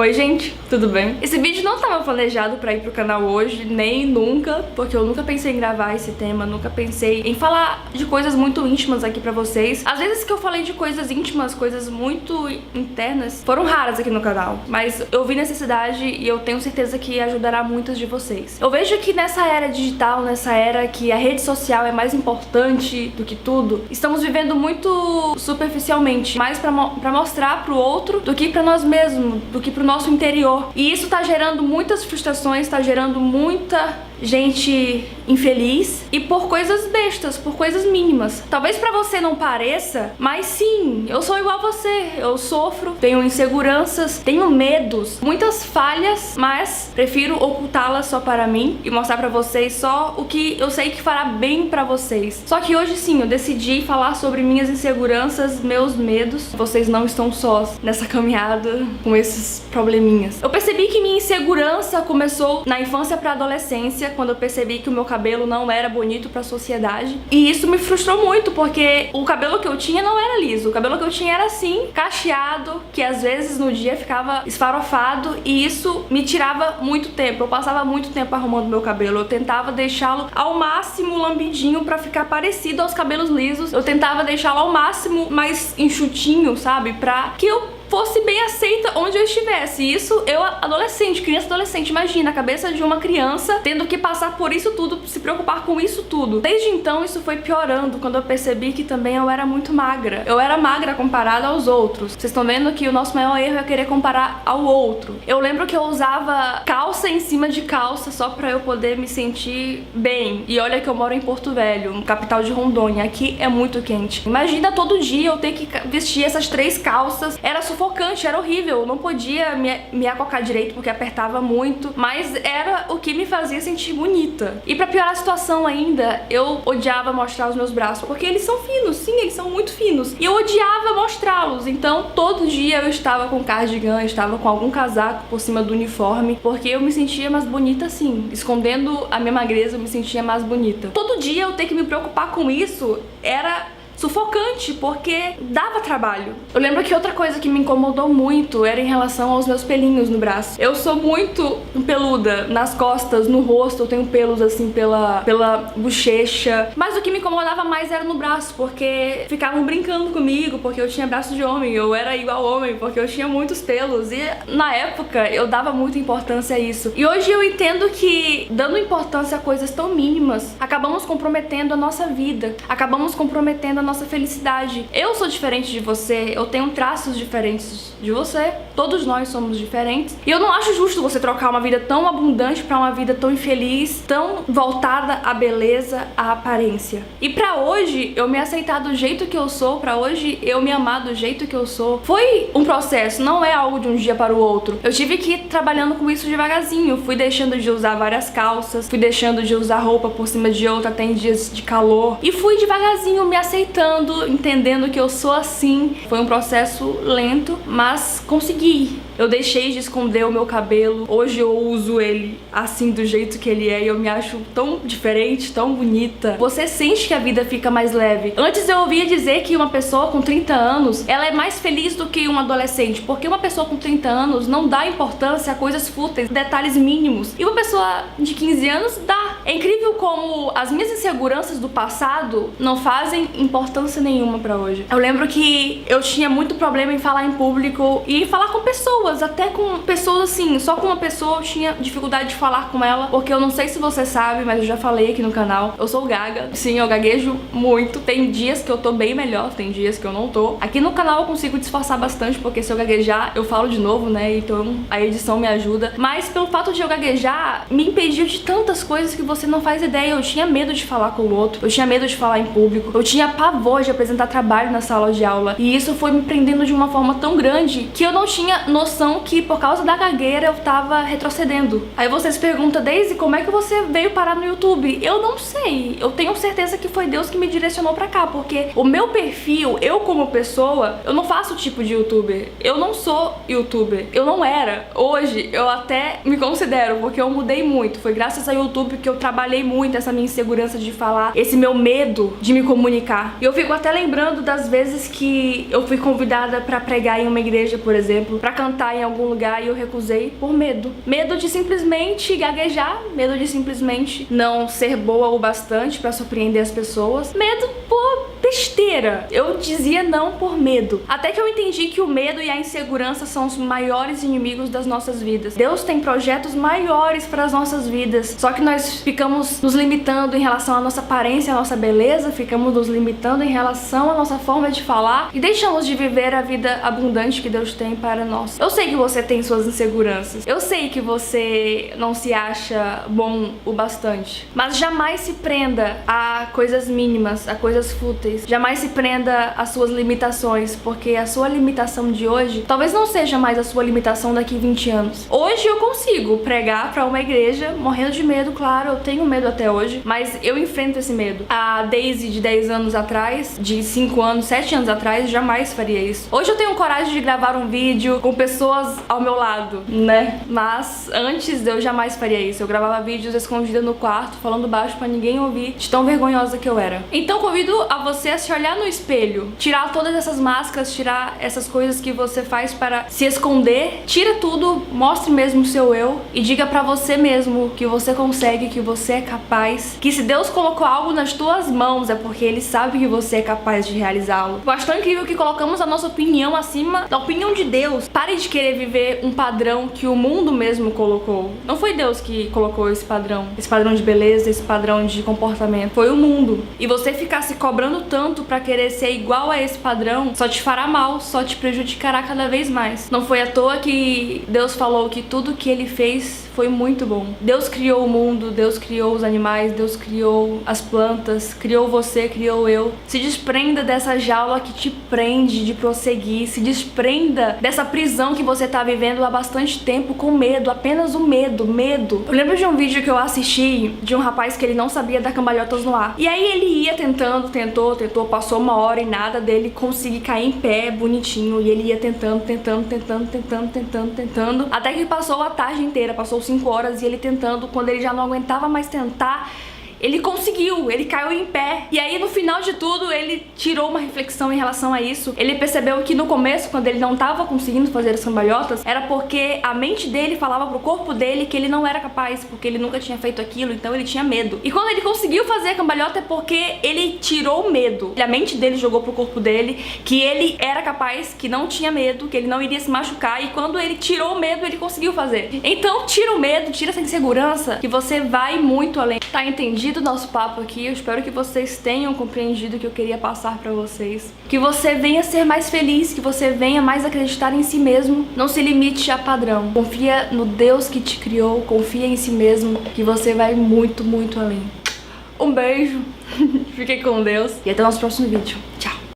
Oi gente, tudo bem? Esse vídeo não estava planejado pra ir pro canal hoje, nem nunca, porque eu nunca pensei em gravar esse tema, nunca pensei em falar de coisas muito íntimas aqui pra vocês. Às vezes que eu falei de coisas íntimas, coisas muito internas, foram raras aqui no canal, mas eu vi necessidade e eu tenho certeza que ajudará muitas de vocês. Eu vejo que nessa era digital, nessa era que a rede social é mais importante do que tudo, estamos vivendo muito superficialmente, mais pra mostrar pro outro do que pra nós mesmos, do que pro nosso interior. E isso tá gerando muitas frustrações, tá gerando muita gente infeliz e por coisas bestas, por coisas mínimas. Talvez pra você não pareça, mas sim, eu sou igual a você. Eu sofro, tenho inseguranças, tenho medos, muitas falhas, mas prefiro ocultá-las só para mim e mostrar pra vocês só o que eu sei que fará bem pra vocês. Só que hoje sim, eu decidi falar sobre minhas inseguranças, meus medos. Vocês não estão sós nessa caminhada com esses probleminhas. Eu percebi que minha insegurança começou na infância pra adolescência, quando eu percebi que o meu cabelo não era bonito pra sociedade. E isso me frustrou muito, porque o cabelo que eu tinha não era liso. O cabelo que eu tinha era assim, cacheado, que às vezes no dia ficava esfarofado, e isso me tirava muito tempo. Eu passava muito tempo arrumando meu cabelo. Eu tentava deixá-lo ao máximo lambidinho pra ficar parecido aos cabelos lisos. Eu tentava deixá-lo ao máximo mais enxutinho, sabe? Pra que eu fosse bem aceita onde eu estivesse. Isso eu, adolescente, criança adolescente, imagina a cabeça de uma criança tendo que passar por isso tudo, se preocupar com isso tudo. Desde então isso foi piorando, quando eu percebi que também eu era muito magra. Eu era magra comparada aos outros. Vocês estão vendo que o nosso maior erro é querer comparar ao outro. Eu lembro que eu usava calça em cima de calça só pra eu poder me sentir bem. E olha que eu moro em Porto Velho, capital de Rondônia. Aqui é muito quente. Imagina todo dia eu ter que vestir essas 3 calças. Era sufocante, era horrível, eu não podia me acocar direito porque apertava muito, mas era o que me fazia sentir bonita. E pra piorar a situação ainda, eu odiava mostrar os meus braços, porque eles são finos, sim, eles são muito finos, e eu odiava mostrá-los. Então todo dia eu estava com cardigan, eu estava com algum casaco por cima do uniforme, porque eu me sentia mais bonita assim, escondendo a minha magreza, eu me sentia mais bonita. Todo dia eu ter que me preocupar com isso era sufocante, porque dava trabalho. Eu lembro que outra coisa que me incomodou muito era em relação aos meus pelinhos no braço. Eu sou muito peluda, nas costas, no rosto, eu tenho pelos assim pela bochecha, mas o que me incomodava mais era no braço, porque ficavam brincando comigo, porque eu tinha braço de homem, eu era igual homem, porque eu tinha muitos pelos, e na época eu dava muita importância a isso. E hoje eu entendo que, dando importância a coisas tão mínimas, acabamos comprometendo a nossa vida, acabamos comprometendo a nossa felicidade. Eu sou diferente de você, eu tenho traços diferentes de você, todos nós somos diferentes, e eu não acho justo você trocar uma vida tão abundante pra uma vida tão infeliz, tão voltada à beleza, à aparência. E pra hoje eu me aceitar do jeito que eu sou, pra hoje eu me amar do jeito que eu sou, foi um processo, não é algo de um dia para o outro. Eu tive que ir trabalhando com isso devagarzinho, fui deixando de usar várias calças, fui deixando de usar roupa por cima de outra até em dias de calor, e fui devagarzinho me aceitando, entendendo que eu sou assim. Foi um processo lento, mas consegui. Eu deixei de esconder o meu cabelo. Hoje eu uso ele assim, do jeito que ele é, e eu me acho tão diferente, tão bonita. Você sente que a vida fica mais leve. Antes eu ouvia dizer que uma pessoa com 30 anos, ela é mais feliz do que um adolescente, porque uma pessoa com 30 anos não dá importância a coisas fúteis, detalhes mínimos. E uma pessoa de 15 anos dá. É incrível como as minhas inseguranças do passado não fazem importância nenhuma pra hoje. Eu lembro que eu tinha muito problema em falar em público e falar com pessoas, até com pessoas assim, só com uma pessoa eu tinha dificuldade de falar com ela, porque eu não sei se você sabe, mas eu já falei aqui no canal, eu sou gaga. Sim, eu gaguejo muito. Tem dias que eu tô bem melhor, tem dias que eu não tô. Aqui no canal eu consigo disfarçar bastante, porque se eu gaguejar, eu falo de novo, né? Então a edição me ajuda. Mas pelo fato de eu gaguejar, me impediu de tantas coisas que você não faz ideia. Eu tinha medo de falar com o outro, eu tinha medo de falar em público, eu tinha pavor de apresentar trabalho na sala de aula. E isso foi me prendendo de uma forma tão grande que eu não tinha noção que por causa da gagueira eu tava retrocedendo. Aí você se pergunta, Daisy, como é que você veio parar no YouTube? Eu não sei. Eu tenho certeza que foi Deus que me direcionou pra cá, porque o meu perfil, eu como pessoa, eu não faço o tipo de youtuber. Eu não sou youtuber. Eu não era. Hoje eu até me considero, porque eu mudei muito. Foi graças ao YouTube que eu trabalhei muito essa minha insegurança de falar, esse meu medo de me comunicar. E eu fico até lembrando das vezes que eu fui convidada pra pregar em uma igreja, por exemplo, pra cantar em algum lugar e eu recusei por medo. Medo de simplesmente gaguejar, medo de simplesmente não ser boa o bastante pra surpreender as pessoas, medo por besteira. Eu dizia não por medo. Até que eu entendi que o medo e a insegurança são os maiores inimigos das nossas vidas. Deus tem projetos maiores para as nossas vidas. Só que nós ficamos nos limitando em relação à nossa aparência, à nossa beleza, ficamos nos limitando em relação à nossa forma de falar e deixamos de viver a vida abundante que Deus tem para nós. Eu sei que você tem suas inseguranças. Eu sei que você não se acha bom o bastante. Mas jamais se prenda a coisas mínimas, a coisas fúteis. Jamais se prenda às suas limitações, porque a sua limitação de hoje talvez não seja mais a sua limitação daqui 20 anos. Hoje eu consigo pregar pra uma igreja, morrendo de medo, claro, eu tenho medo até hoje, mas eu enfrento esse medo. A Daisy de 10 anos atrás, de 5 anos, 7 anos atrás, jamais faria isso. Hoje eu tenho coragem de gravar um vídeo com pessoas ao meu lado, né? Mas antes eu jamais faria isso. Eu gravava vídeos escondida no quarto, falando baixo pra ninguém ouvir, de tão vergonhosa que eu era. Então convido a você a se olhar no espelho, tirar todas essas máscaras, tirar essas coisas que você faz para se esconder, tira tudo, mostre mesmo o seu eu e diga pra você mesmo que você consegue, que você é capaz, que se Deus colocou algo nas tuas mãos é porque Ele sabe que você é capaz de realizá-lo. Eu acho tão incrível que colocamos a nossa opinião acima da opinião de Deus. Pare de querer viver um padrão que o mundo mesmo colocou. Não foi Deus que colocou esse padrão de beleza, esse padrão de comportamento, foi o mundo. E você ficar se cobrando tanto pra querer ser igual a esse padrão só te fará mal, só te prejudicará cada vez mais. Não foi à toa que Deus falou que tudo que Ele fez foi muito bom. Deus criou o mundo, Deus criou os animais, Deus criou as plantas, criou você, criou eu. Se desprenda dessa jaula que te prende de prosseguir, se desprenda dessa prisão que você tá vivendo há bastante tempo com medo, apenas o medo. Eu lembro de um vídeo que eu assisti de um rapaz que ele não sabia dar cambalhotas no ar. E aí ele ia tentando, tentou, passou uma hora e nada dele conseguir cair em pé bonitinho. E ele ia tentando, até que passou a tarde inteira, passou 5 horas e ele tentando. Quando ele já não aguentava mais tentar, ele conseguiu, ele caiu em pé. E aí no final de tudo ele tirou uma reflexão em relação a isso. Ele percebeu que no começo, quando ele não tava conseguindo fazer as cambalhotas, era porque a mente dele falava pro corpo dele que ele não era capaz, porque ele nunca tinha feito aquilo, então ele tinha medo. E quando ele conseguiu fazer a cambalhota é porque ele tirou o medo. A mente dele jogou pro corpo dele que ele era capaz, que não tinha medo, que ele não iria se machucar, e quando ele tirou o medo, ele conseguiu fazer. Então tira o medo, tira essa insegurança, que você vai muito além. Tá entendido? Do nosso papo aqui, eu espero que vocês tenham compreendido o que eu queria passar pra vocês, que você venha ser mais feliz, que você venha mais acreditar em si mesmo, não se limite a padrão, confia no Deus que te criou, confia em si mesmo, que você vai muito, muito além. Um beijo, fiquem com Deus e até o nosso próximo vídeo.